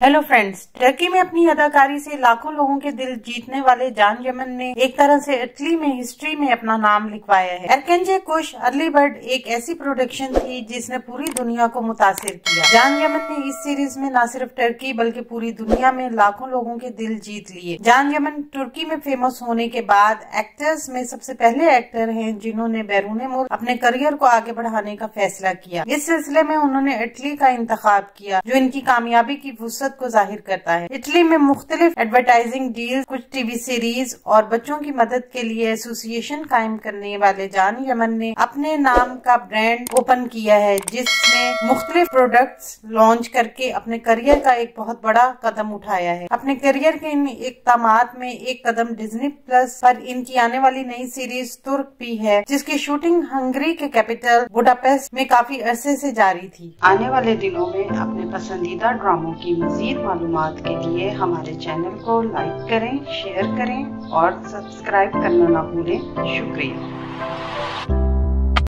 Hello friends, Turkey में अपनी अदाकारी से लाखों लोगों के दिल जीतने वाले जान यमन ने एक तरह से इटली में हिस्ट्री में अपना नाम लिखवाया है। एरकेंजे कुश अर्ली बर्ड एक ऐसी प्रोडक्शन थी जिसने पूरी दुनिया को मुतासिर किया। जान यमन ने इस सीरीज में न सिर्फ टर्की बल्कि पूरी दुनिया में लाखों लोगों के दिल जीत लिए। जान यमन तुर्की में फेमस होने के बाद एक्टर्स में सबसे पहले एक्टर हैं जिन्होंने बैरून मुल्क अपने करियर को आगे बढ़ाने का फैसला किया। इस सिलसिले में उन्होंने इटली का इंतखाब किया जो इनकी कामयाबी की वुसअत को जाहिर करता है। इटली में मुख्तलिफ एडवर्टाइजिंग डील, कुछ टीवी सीरीज और बच्चों की मदद के लिए एसोसिएशन कायम करने वाले जान यमन ने अपने नाम का ब्रांड ओपन किया है जिसमें मुख्तलिफ प्रोडक्ट्स लॉन्च करके अपने करियर का एक बहुत बड़ा कदम उठाया है। अपने करियर के इन इक़दामात में एक कदम डिज्नी प्लस पर इनकी आने वाली नई सीरीज तुर्क भी है जिसकी शूटिंग हंगरी के कैपिटल बुडापेस्ट में काफी अरसे से जारी थी। आने वाले दिनों में अपने पसंदीदा ड्रामों की मजीद मालूमात के लिए हमारे चैनल को लाइक करें, शेयर करें और सब्सक्राइब करना ना भूलें। शुक्रिया।